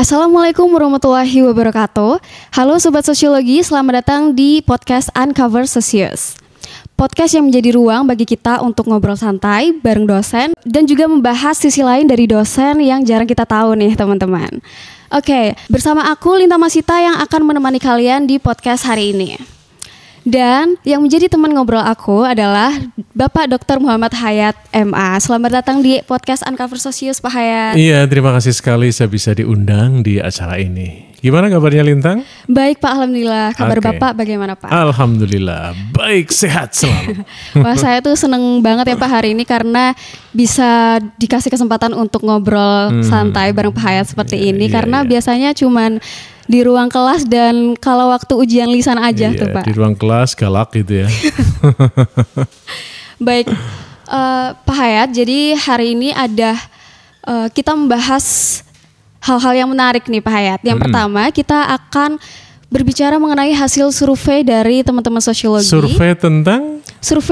Assalamualaikum warahmatullahi wabarakatuh. Halo Sobat Sosiologi, selamat datang di podcast Uncover Sosius. Podcast yang menjadi ruang bagi kita untuk ngobrol santai bareng dosen dan juga membahas sisi lain dari dosen yang jarang kita tahu nih teman-teman. Oke, bersama aku Linta Masita yang akan menemani kalian di podcast hari ini. Dan yang menjadi teman ngobrol aku adalah Bapak Dr. Muhammad Hayat MA. Selamat datang di podcast Uncover Sosius, Pak Hayat. Iya, terima kasih sekali saya bisa diundang di acara ini. Gimana kabarnya Lintang? Baik Pak, Alhamdulillah. Kabar Bapak bagaimana Pak? Alhamdulillah, baik, sehat selalu. Wah, saya tuh seneng banget ya Pak hari ini karena bisa dikasih kesempatan untuk ngobrol santai bareng Pak Hayat seperti ini. Karena biasanya cuman di ruang kelas dan kalau waktu ujian lisan aja tuh Pak. Di ruang kelas galak gitu ya. Baik, Pak Hayat, jadi hari ini ada kita membahas hal-hal yang menarik nih Pak Hayat. Yang pertama kita akan berbicara mengenai hasil survei dari teman-teman sosiologi. Survei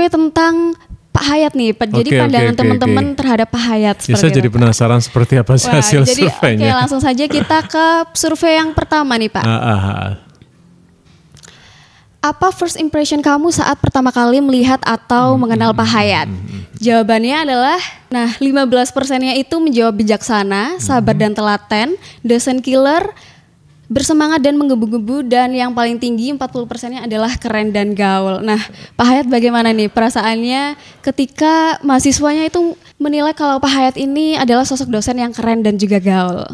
tentang Pak Hayat nih. Jadi pandangan teman-teman terhadap Pak Hayat. Saya jadi penasaran seperti apa sih hasil surveinya. Oke, langsung saja kita ke survei yang pertama nih Pak. Apa first impression kamu saat pertama kali melihat atau mengenal Pak Hayat? Jawabannya adalah, 15%-nya itu menjawab bijaksana, sabar dan telaten, dosen killer, bersemangat dan menggebu-gebu, dan yang paling tinggi 40%-nya adalah keren dan gaul. Nah, Pak Hayat bagaimana nih perasaannya ketika mahasiswanya itu menilai kalau Pak Hayat ini adalah sosok dosen yang keren dan juga gaul?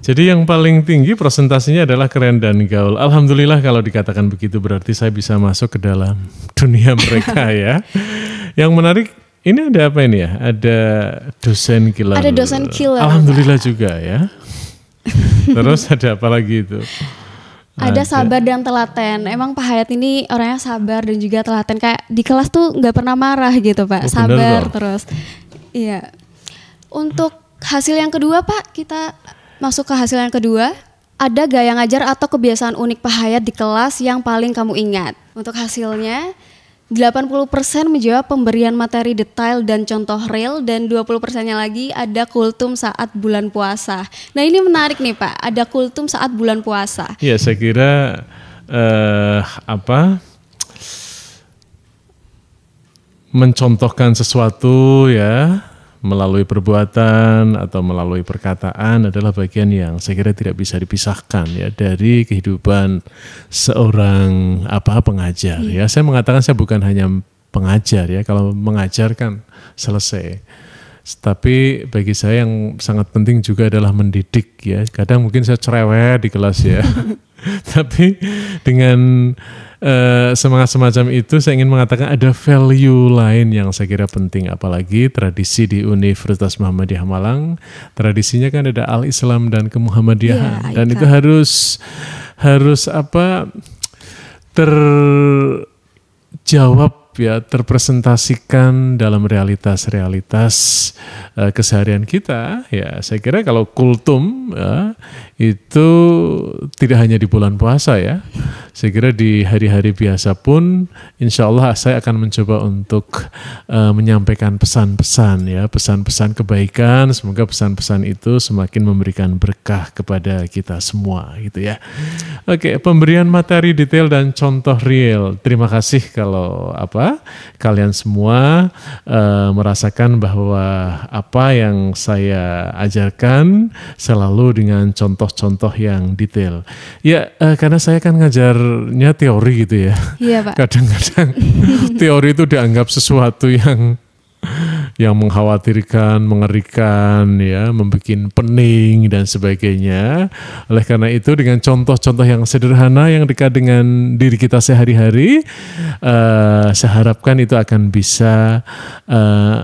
Jadi yang paling tinggi presentasinya adalah keren dan gaul. Alhamdulillah kalau dikatakan begitu berarti saya bisa masuk ke dalam dunia mereka ya. Yang menarik, ini ada apa ini ya? Ada dosen killer. Ada dosen killer. Alhamdulillah juga ya. Terus ada apa lagi itu? Ada sabar dan telaten. Emang Pak Hayat ini orangnya sabar dan juga telaten. Kayak di kelas tuh nggak pernah marah gitu Pak. Sabar terus. Iya. Untuk hasil yang kedua Pak, kita masuk ke hasil yang kedua. Ada gaya ngajar atau kebiasaan unik Pak Hayat di kelas yang paling kamu ingat? Untuk hasilnya 80% menjawab pemberian materi detail dan contoh real, dan 20%-nya lagi ada kultum saat bulan puasa. Nah ini menarik nih Pak, ada kultum saat bulan puasa. Ya saya kira mencontohkan sesuatu ya melalui perbuatan atau melalui perkataan adalah bagian yang saya kira tidak bisa dipisahkan ya dari kehidupan seorang pengajar ya. Saya mengatakan saya bukan hanya pengajar ya, kalau mengajar kan selesai. Tapi bagi saya yang sangat penting juga adalah mendidik ya. Kadang mungkin saya cerewet di kelas ya. Tapi dengan semangat semacam itu saya ingin mengatakan ada value lain yang saya kira penting, apalagi tradisi di Universitas Muhammadiyah Malang, tradisinya kan ada al-Islam dan kemuhammadiyahan, dan itu harus terjawab ya, terpresentasikan dalam realitas keseharian kita ya. Saya kira kalau kultum ya, itu tidak hanya di bulan puasa ya. Saya kira di hari-hari biasa pun insya Allah saya akan mencoba untuk menyampaikan pesan-pesan ya, pesan-pesan kebaikan. Semoga pesan-pesan itu semakin memberikan berkah kepada kita semua gitu ya. Oke, pemberian materi detail dan contoh real. Terima kasih kalau kalian semua merasakan bahwa apa yang saya ajarkan selalu dengan contoh-contoh yang detail. Ya, karena saya kan ngajarnya teori gitu ya. Iya Pak. Kadang-kadang teori itu dianggap sesuatu yang mengkhawatirkan, mengerikan, ya, membuat pening dan sebagainya. Oleh karena itu dengan contoh-contoh yang sederhana yang dekat dengan diri kita sehari-hari, saya harapkan itu akan bisa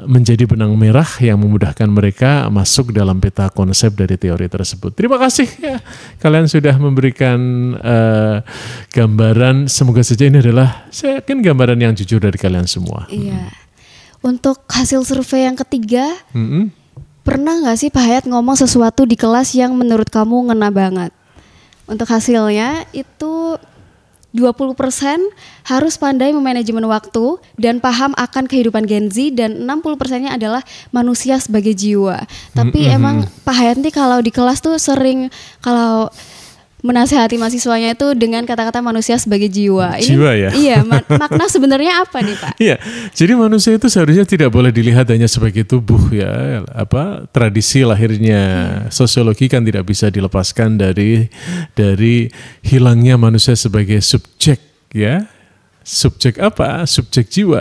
menjadi benang merah yang memudahkan mereka masuk dalam peta konsep dari teori tersebut. Terima kasih ya, kalian sudah memberikan gambaran. Semoga saja ini adalah, saya yakin, gambaran yang jujur dari kalian semua. Iya. Untuk hasil survei yang ketiga, pernah nggak sih Pak Hayat ngomong sesuatu di kelas yang menurut kamu ngena banget? Untuk hasilnya itu 20% harus pandai memanajemen waktu dan paham akan kehidupan Gen Z, dan 60%-nya adalah manusia sebagai jiwa. Tapi emang Pak Hayanti kalau di kelas tuh sering kalau menasehati mahasiswanya itu dengan kata-kata manusia sebagai jiwa. Ini, jiwa ya? Iya, makna sebenarnya apa nih Pak? Iya, jadi manusia itu seharusnya tidak boleh dilihat hanya sebagai tubuh ya. Tradisi lahirnya sosiologi kan tidak bisa dilepaskan dari hilangnya manusia sebagai subjek ya. Subjek apa? Subjek jiwa.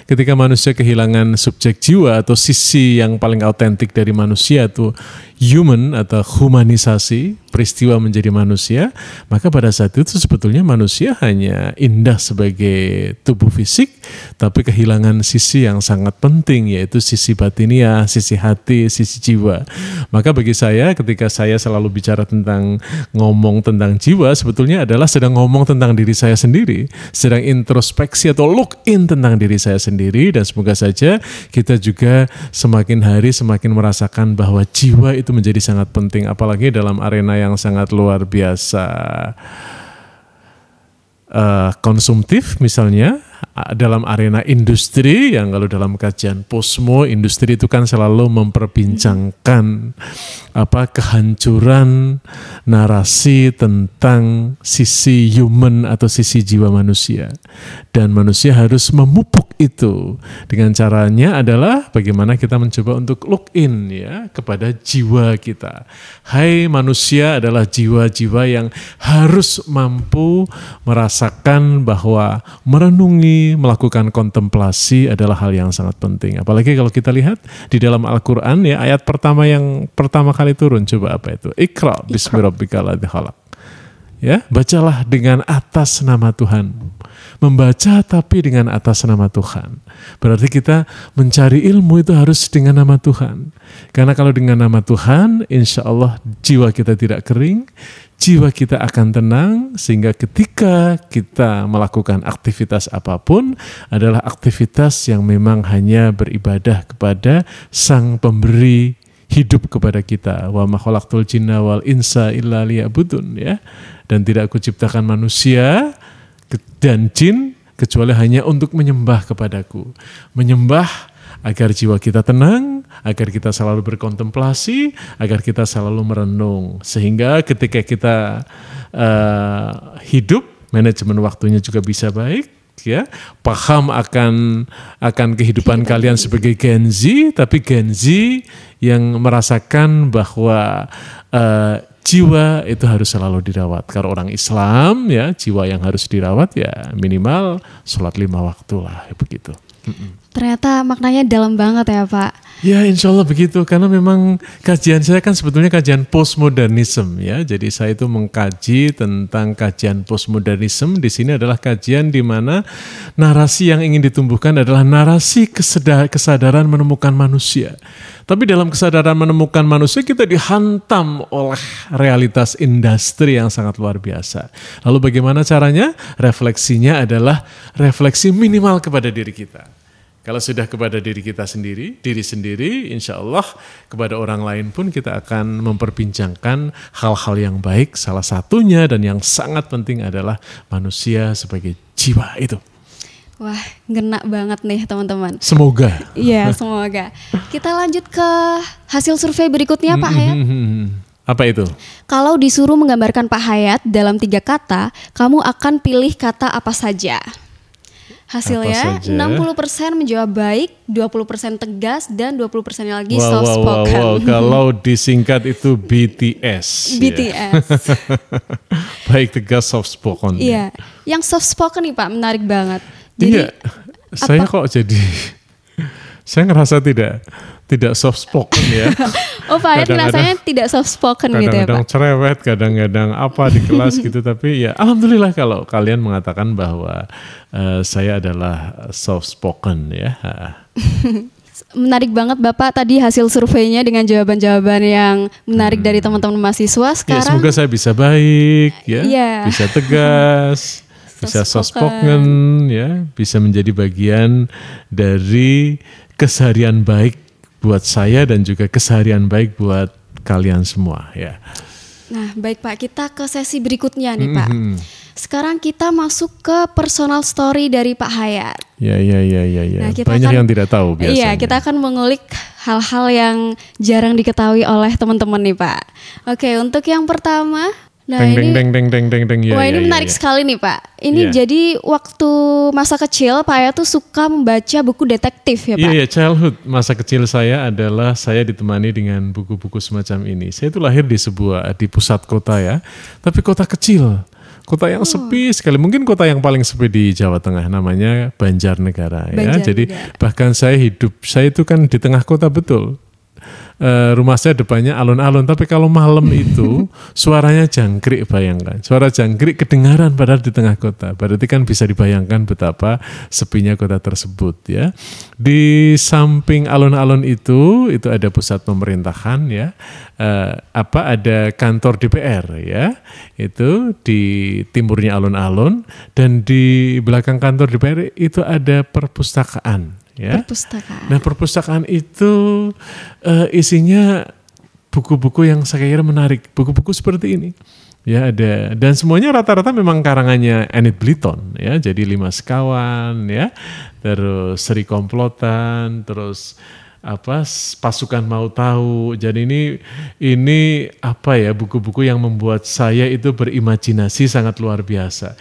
Ketika manusia kehilangan subjek jiwa atau sisi yang paling autentik dari manusia itu human atau humanisasi, peristiwa menjadi manusia, maka pada saat itu sebetulnya manusia hanya indah sebagai tubuh fisik, tapi kehilangan sisi yang sangat penting, yaitu sisi batiniah, sisi hati, sisi jiwa. Maka bagi saya, ketika saya selalu bicara tentang ngomong tentang jiwa, sebetulnya adalah sedang ngomong tentang diri saya sendiri, sedang introspeksi atau look in tentang diri saya sendiri, dan semoga saja kita juga semakin hari semakin merasakan bahwa jiwa itu menjadi sangat penting, apalagi dalam arena yang sangat luar biasa konsumtif, misalnya dalam arena industri, yang kalau dalam kajian Posmo, industri itu kan selalu memperbincangkan kehancuran narasi tentang sisi human atau sisi jiwa manusia, dan manusia harus memupuk itu. Dengan caranya adalah bagaimana kita mencoba untuk look in ya kepada jiwa kita. Hai, manusia adalah jiwa-jiwa yang harus mampu merasakan bahwa merenungi, melakukan kontemplasi adalah hal yang sangat penting. Apalagi kalau kita lihat di dalam Al-Quran ya, ayat pertama yang pertama kali turun, coba apa itu? Iqra bismi rabbikal ladzi khalaq. Ya, bacalah dengan atas nama Tuhan. Membaca tapi dengan atas nama Tuhan. Berarti kita mencari ilmu itu harus dengan nama Tuhan. Karena kalau dengan nama Tuhan, insya Allah jiwa kita tidak kering, jiwa kita akan tenang, sehingga ketika kita melakukan aktivitas apapun adalah aktivitas yang memang hanya beribadah kepada Sang Pemberi hidup kepada kita. Wa ma khalaqtul jinna wal insa illa liya'budun ya. Dan tidak aku ciptakan manusia dan jin kecuali hanya untuk menyembah kepadaku. Menyembah agar jiwa kita tenang, agar kita selalu berkontemplasi, agar kita selalu merenung. Sehingga ketika kita hidup, manajemen waktunya juga bisa baik, ya, paham akan kehidupan kalian sebagai Gen Z, tapi Gen Z yang merasakan bahwa jiwa itu harus selalu dirawat. Kalau orang Islam ya, jiwa yang harus dirawat ya minimal sholat 5 waktu lah, ya begitu. Ternyata maknanya dalam banget ya Pak. Ya insya Allah begitu, karena memang kajian saya kan sebetulnya kajian postmodernisme ya. Jadi saya itu mengkaji tentang kajian postmodernisme. Di sini adalah kajian di mana narasi yang ingin ditumbuhkan adalah narasi kesadaran menemukan manusia. Tapi dalam kesadaran menemukan manusia kita dihantam oleh realitas industri yang sangat luar biasa. Lalu bagaimana caranya? Refleksinya adalah refleksi minimal kepada diri kita. Kalau sudah kepada diri kita sendiri, diri sendiri, insya Allah kepada orang lain pun kita akan memperbincangkan hal-hal yang baik. Salah satunya dan yang sangat penting adalah manusia sebagai jiwa itu. Wah, ngena banget nih teman-teman. Semoga. Iya, semoga. Kita lanjut ke hasil survei berikutnya Pak Hayat. Apa itu? Kalau disuruh menggambarkan Pak Hayat dalam 3 kata, kamu akan pilih kata apa saja? Hasilnya 60% menjawab baik, 20% tegas, dan 20% lagi soft spoken. Wow. Kalau disingkat itu BTS. BTS. Ya. Baik, tegas, soft spoken. Iya, yang soft spoken nih Pak menarik banget. Jadi, iya, saya kok jadi, saya ngerasa tidak soft spoken ya. Oh Pak Hayat rasanya tidak soft spoken gitu ya Pak? Kadang-kadang cerewet, kadang-kadang apa di kelas gitu. Tapi ya alhamdulillah kalau kalian mengatakan bahwa saya adalah soft spoken ya. Menarik banget Bapak tadi hasil surveinya dengan jawaban-jawaban yang menarik dari teman-teman mahasiswa. Sekarang ya, semoga saya bisa baik ya, bisa tegas, bisa soft spoken ya, bisa menjadi bagian dari keseharian baik buat saya dan juga keseharian baik buat kalian semua ya. Nah, baik Pak, kita ke sesi berikutnya nih Pak. Sekarang kita masuk ke personal story dari Pak Hayat. Ya. Nah, banyak yang tidak tahu biasanya. Iya, kita akan mengulik hal-hal yang jarang diketahui oleh teman-teman nih Pak. Oke, untuk yang pertama, nah ini menarik sekali nih Pak. Ini jadi waktu masa kecil Pak Hayat tuh suka membaca buku detektif ya Pak? Iya, childhood masa kecil saya adalah saya ditemani dengan buku-buku semacam ini. Saya itu lahir di pusat kota ya, tapi kota kecil. Kota yang sepi sekali, mungkin kota yang paling sepi di Jawa Tengah, namanya Banjarnegara ya. Jadi bahkan saya itu kan di tengah kota betul. Rumah saya depannya alun-alun, tapi kalau malam itu suaranya jangkrik, bayangkan. Suara jangkrik kedengaran padahal di tengah kota. Berarti kan bisa dibayangkan betapa sepinya kota tersebut ya. Di samping alun-alun itu ada pusat pemerintahan ya. Ada kantor DPR ya. Itu di timurnya alun-alun, dan di belakang kantor DPR itu ada perpustakaan. Ya. Perpustakaan. Nah, perpustakaan itu isinya buku-buku yang saya kira menarik, buku-buku seperti ini. Ya, ada, dan semuanya rata-rata memang karangannya Enid Blyton ya, jadi 5 Sekawan ya, terus Seri Komplotan, terus Pasukan Mau Tahu. Jadi ini buku-buku yang membuat saya itu berimajinasi sangat luar biasa.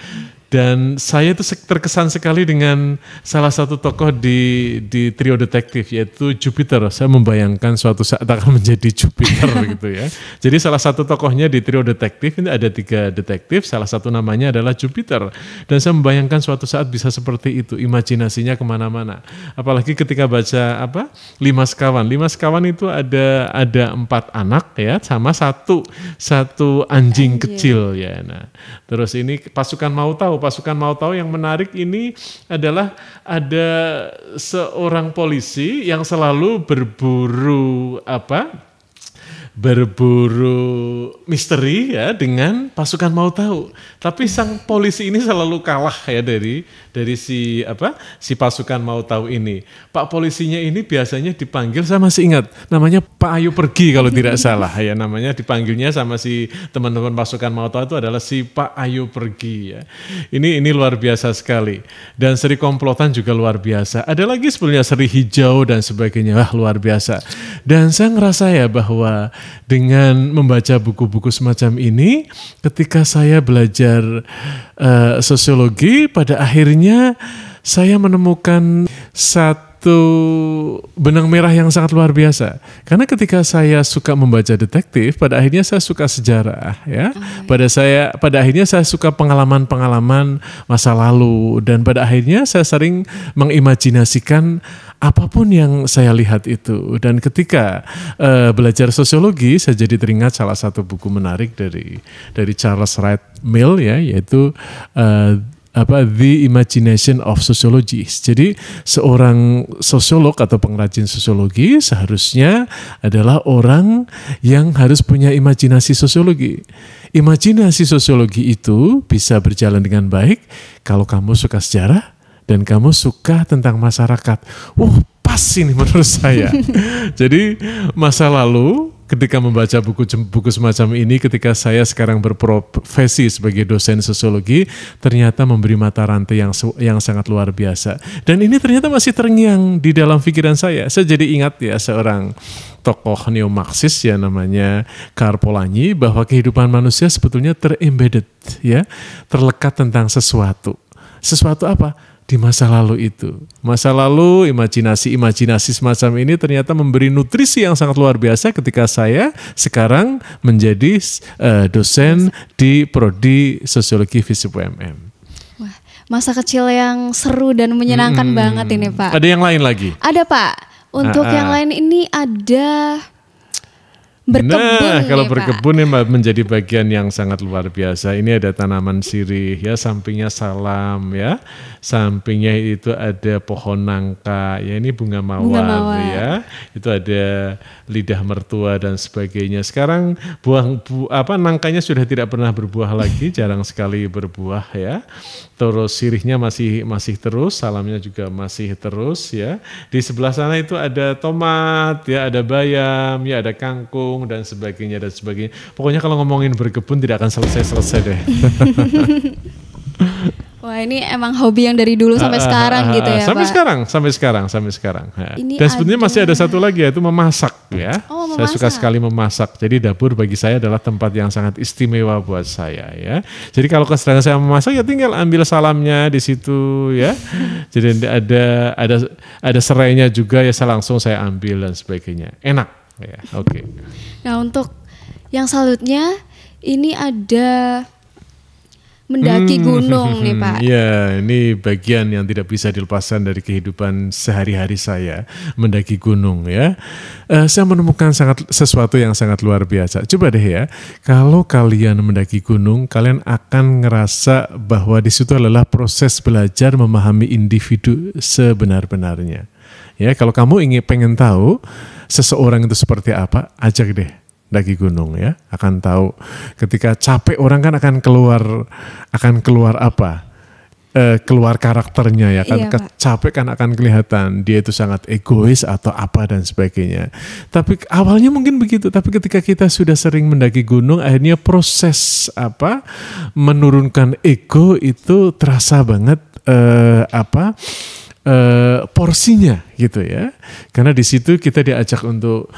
Dan saya itu terkesan sekali dengan salah satu tokoh di trio detektif, yaitu Jupiter. Saya membayangkan suatu saat akan menjadi Jupiter gitu ya. Jadi salah satu tokohnya di trio detektif, ini ada 3 detektif, salah satu namanya adalah Jupiter. Dan saya membayangkan suatu saat bisa seperti itu, imajinasinya kemana-mana. Apalagi ketika baca 5 Sekawan. 5 Sekawan itu ada 4 anak ya, sama satu anjing kecil ya. Nah, terus ini Pasukan Mau Tahu. Pasukan Mau Tahu yang menarik ini adalah ada seorang polisi yang selalu berburu misteri ya dengan Pasukan Mau Tahu. Tapi sang polisi ini selalu kalah ya dari si Pasukan Mau Tahu ini. Pak polisinya ini biasanya dipanggil, saya masih ingat namanya Pak Ayo Pergi kalau tidak salah ya, namanya dipanggilnya sama si teman-teman Pasukan Mau Tahu itu adalah si Pak Ayo Pergi ya. Ini luar biasa sekali. Dan Seri Komplotan juga luar biasa. Ada lagi sebenarnya Seri Hijau dan sebagainya. Wah, luar biasa. Dan saya ngerasa ya bahwa dengan membaca buku-buku semacam ini, ketika saya belajar sosiologi, pada akhirnya saya menemukan satu benang merah yang sangat luar biasa. Karena ketika saya suka membaca detektif, pada akhirnya saya suka sejarah ya. Pada akhirnya saya suka pengalaman-pengalaman masa lalu, dan pada akhirnya saya sering mengimajinasikan apapun yang saya lihat itu. Dan ketika belajar sosiologi, saya jadi teringat salah satu buku menarik dari Charles Wright Mill ya, yaitu The Imagination of Sociology. Jadi seorang sosiolog atau pengrajin sosiologi seharusnya adalah orang yang harus punya imajinasi sosiologi. Imajinasi sosiologi itu bisa berjalan dengan baik kalau kamu suka sejarah dan kamu suka tentang masyarakat. Pas ini menurut saya. Jadi masa lalu ketika membaca buku semacam ini, ketika saya sekarang berprofesi sebagai dosen sosiologi, ternyata memberi mata rantai yang sangat luar biasa. Dan ini ternyata masih terngiang di dalam pikiran saya. Saya jadi ingat ya seorang tokoh neo-Marxis ya, namanya Karl Polanyi, bahwa kehidupan manusia sebetulnya terembedded ya, terlekat tentang sesuatu. Sesuatu apa? Di masa lalu itu. Masa lalu, imajinasi semacam ini ternyata memberi nutrisi yang sangat luar biasa ketika saya sekarang menjadi dosen di Prodi Sosiologi FISIP UMM. Wah, masa kecil yang seru dan menyenangkan banget ini Pak. Ada yang lain lagi? Ada Pak. Untuk yang lain ini ada berkebun. Kalau berkebun ini menjadi bagian yang sangat luar biasa. Ini ada tanaman sirih ya, sampingnya salam ya, sampingnya itu ada pohon nangka ya, ini bunga mawar ya, itu ada lidah mertua dan sebagainya. Sekarang nangkanya sudah tidak pernah berbuah lagi, jarang sekali berbuah ya. Terus sirihnya masih terus, salamnya juga masih terus ya. Di sebelah sana itu ada tomat ya, ada bayam ya, ada kangkung kangkung dan sebagainya dan sebagainya. Pokoknya kalau ngomongin berkebun tidak akan selesai deh. Wah, ini emang hobi yang dari dulu sampai sekarang gitu ya, sampai Pak? Sampai sekarang. Ini Dan sebetulnya masih ada satu lagi, yaitu memasak ya. Oh, saya suka sekali memasak. Jadi dapur bagi saya adalah tempat yang sangat istimewa buat saya ya. Jadi kalau sedang saya memasak ya tinggal ambil salamnya di situ ya. Jadi ada serainya juga ya, langsung saya ambil dan sebagainya. Enak ya. Oke. Nah, untuk yang selanjutnya ini ada mendaki gunung nih Pak. Ya, ini bagian yang tidak bisa dilepaskan dari kehidupan sehari-hari saya, mendaki gunung ya. Saya menemukan sesuatu yang sangat luar biasa. Coba deh ya, kalau kalian mendaki gunung, kalian akan ngerasa bahwa di situ adalah proses belajar memahami individu sebenar-benarnya. Ya, kalau kamu pengen tahu seseorang itu seperti apa, ajak deh daki gunung ya, akan tahu. Ketika capek orang kan akan keluar apa? Keluar karakternya ya kan. Iya, capek kan akan kelihatan dia itu sangat egois atau apa dan sebagainya. Tapi awalnya mungkin begitu, tapi ketika kita sudah sering mendaki gunung, akhirnya proses menurunkan ego itu terasa banget porsinya gitu ya, karena di situ kita diajak untuk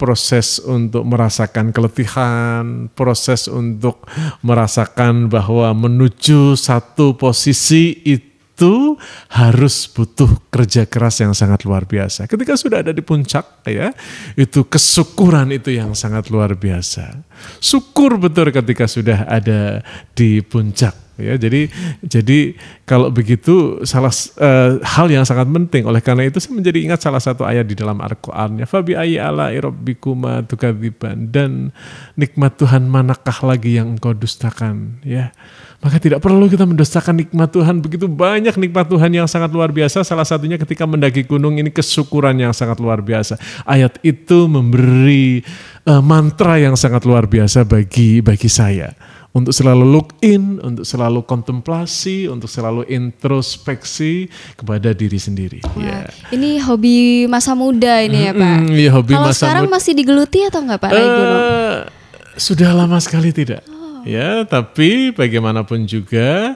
proses untuk merasakan keletihan, proses untuk merasakan bahwa menuju satu posisi itu harus butuh kerja keras yang sangat luar biasa. Ketika sudah ada di puncak ya, itu kesyukuran itu yang sangat luar biasa. Syukur betul ketika sudah ada di puncak. Ya, jadi kalau begitu hal yang sangat penting. Oleh karena itu saya menjadi ingat salah satu ayat di dalam Al-Qur'an, fabi ayyi ala'i rabbikuma tukadziban, dan nikmat Tuhan manakah lagi yang engkau dustakan ya. Maka tidak perlu kita mendustakan nikmat Tuhan, begitu banyak nikmat Tuhan yang sangat luar biasa. Salah satunya ketika mendaki gunung ini kesyukuran yang sangat luar biasa. Ayat itu memberi mantra yang sangat luar biasa bagi saya. Untuk selalu look in, untuk selalu kontemplasi, untuk selalu introspeksi kepada diri sendiri. Wah, ini hobi masa muda ini ya Pak? Iya, hobi kalau masa sekarang muda. Masih digeluti atau enggak Pak naik gunung? Sudah lama sekali tidak. Ya, tapi bagaimanapun juga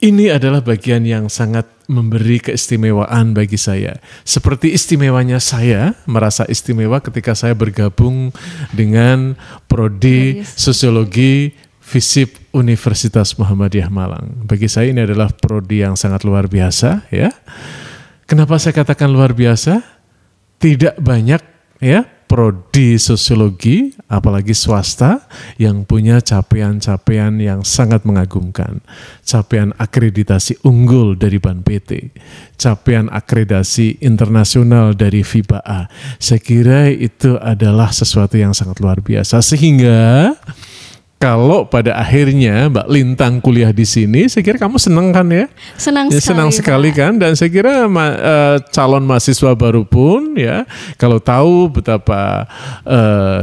ini adalah bagian yang sangat memberi keistimewaan bagi saya. Seperti istimewanya saya merasa istimewa ketika saya bergabung dengan Prodi Sosiologi FISIP Universitas Muhammadiyah Malang. Bagi saya ini adalah prodi yang sangat luar biasa ya. Kenapa saya katakan luar biasa? Tidak banyak ya prodi sosiologi, apalagi swasta, yang punya capaian-capaian yang sangat mengagumkan. Capaian akreditasi unggul dari BAN PT, capaian akreditasi internasional dari FIBA. Saya kira itu adalah sesuatu yang sangat luar biasa, sehingga kalau pada akhirnya Mbak Lintang kuliah di sini, saya kira kamu senang kan ya? Senang sekali kan, dan saya kira calon mahasiswa baru pun ya, kalau tahu betapa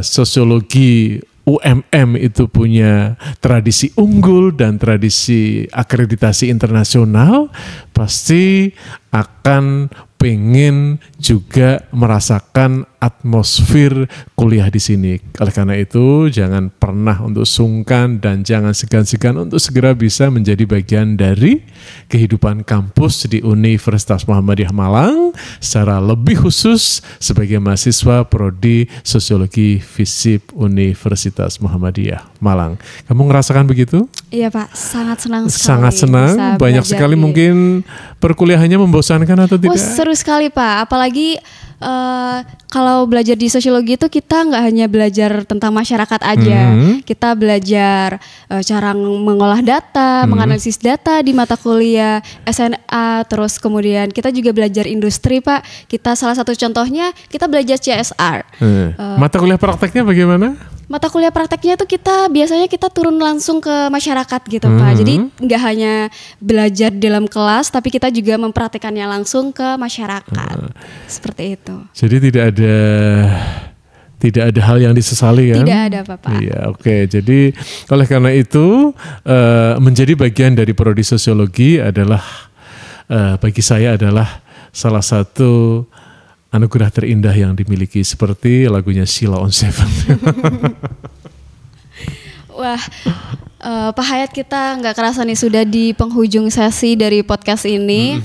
sosiologi UMM itu punya tradisi unggul dan tradisi akreditasi internasional, pasti akan pengen juga merasakan atmosfer kuliah di sini. Oleh karena itu, jangan pernah untuk sungkan dan jangan segan-segan untuk segera bisa menjadi bagian dari kehidupan kampus di Universitas Muhammadiyah Malang, secara lebih khusus sebagai mahasiswa Prodi Sosiologi FISIP Universitas Muhammadiyah Malang. Kamu ngerasakan begitu? Iya Pak, sangat senang sekali. Sangat senang, banyak sekali mungkin perkuliahannya membosankan atau tidak? Seru sekali Pak, apalagi kalau belajar di sosiologi itu kita nggak hanya belajar tentang masyarakat aja, kita belajar cara mengolah data, menganalisis data di mata kuliah SNA, terus kemudian kita juga belajar industri Pak. Kita salah satu contohnya kita belajar CSR. Mata kuliah prakteknya bagaimana? Mata kuliah prakteknya itu biasanya kita turun langsung ke masyarakat gitu Pak. Jadi nggak hanya belajar di dalam kelas, tapi kita juga mempraktekannya langsung ke masyarakat. Seperti itu. Jadi tidak ada hal yang disesali kan? Tidak ada Bapak. Iya, oke. Jadi oleh karena itu menjadi bagian dari prodi sosiologi adalah bagi saya adalah salah satu anugerah terindah yang dimiliki seperti lagunya Sheila on Seven. Wah, Pak Hayat, kita nggak kerasa nih sudah di penghujung sesi dari podcast ini.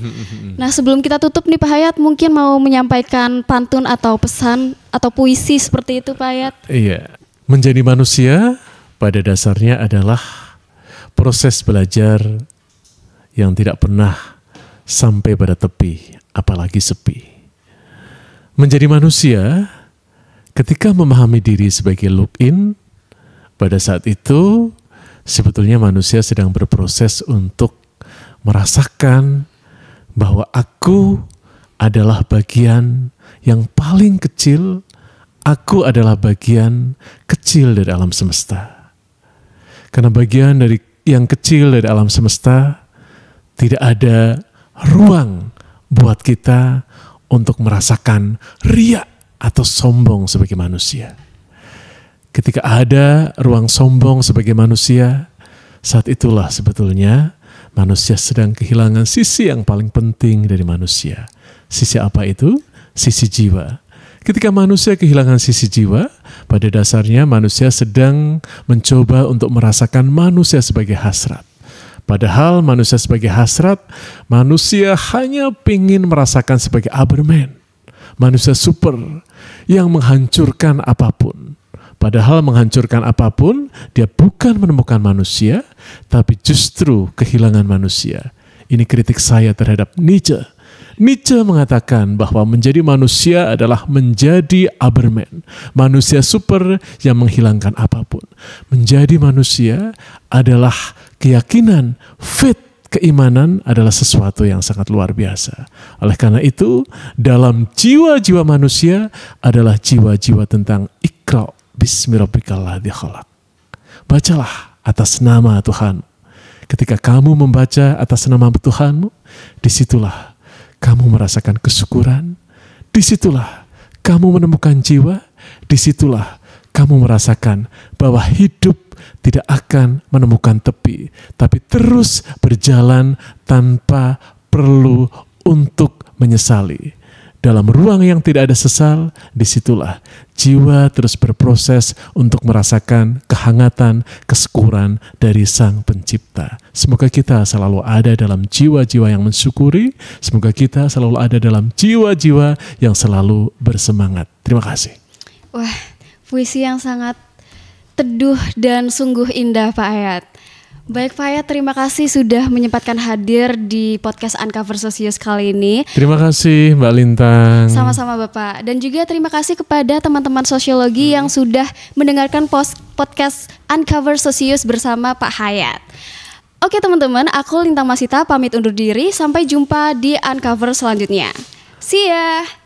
Nah, sebelum kita tutup nih Pak Hayat, mungkin mau menyampaikan pantun atau pesan atau puisi seperti itu Pak Hayat. Iya, menjadi manusia pada dasarnya adalah proses belajar yang tidak pernah sampai pada tepi, apalagi sepi. Menjadi manusia ketika memahami diri sebagai look-in, pada saat itu sebetulnya manusia sedang berproses untuk merasakan bahwa aku adalah bagian yang paling kecil, aku adalah bagian kecil dari alam semesta. Karena bagian dari yang kecil dari alam semesta, tidak ada ruang buat kita untuk merasakan riya atau sombong sebagai manusia. Ketika ada ruang sombong sebagai manusia, saat itulah sebetulnya manusia sedang kehilangan sisi yang paling penting dari manusia. Sisi apa itu? Sisi jiwa. Ketika manusia kehilangan sisi jiwa, pada dasarnya manusia sedang mencoba untuk merasakan manusia sebagai hasrat. Padahal manusia sebagai hasrat, manusia hanya ingin merasakan sebagai Aberman, manusia super yang menghancurkan apapun. Padahal menghancurkan apapun, dia bukan menemukan manusia, tapi justru kehilangan manusia. Ini kritik saya terhadap Nietzsche. Nietzsche mengatakan bahwa menjadi manusia adalah menjadi Aberman, manusia super yang menghilangkan apapun. Menjadi manusia adalah keyakinan, faith, keimanan adalah sesuatu yang sangat luar biasa. Oleh karena itu, dalam jiwa-jiwa manusia adalah jiwa-jiwa tentang Iqra' Bismi rabbikal ladzi khalaq. Bacalah atas nama Tuhan. Ketika kamu membaca atas nama Tuhanmu, disitulah kamu merasakan kesyukuran, disitulah kamu menemukan jiwa, disitulah kamu merasakan bahwa hidup tidak akan menemukan tepi, tapi terus berjalan tanpa perlu untuk menyesali. Dalam ruang yang tidak ada sesal, disitulah jiwa terus berproses untuk merasakan kehangatan, kesyukuran dari Sang Pencipta. Semoga kita selalu ada dalam jiwa-jiwa yang mensyukuri. Semoga kita selalu ada dalam jiwa-jiwa yang selalu bersemangat. Terima kasih. Wah, puisi yang sangat teduh dan sungguh indah Pak Hayat. Baik Pak Hayat, terima kasih sudah menyempatkan hadir di podcast Uncover Sosius kali ini. Terima kasih Mbak Lintang. Sama-sama Bapak. Dan juga terima kasih kepada teman-teman sosiologi yang sudah mendengarkan podcast Uncover Sosius bersama Pak Hayat. Oke teman-teman, aku Lintang Masita pamit undur diri. Sampai jumpa di Uncover selanjutnya. See ya!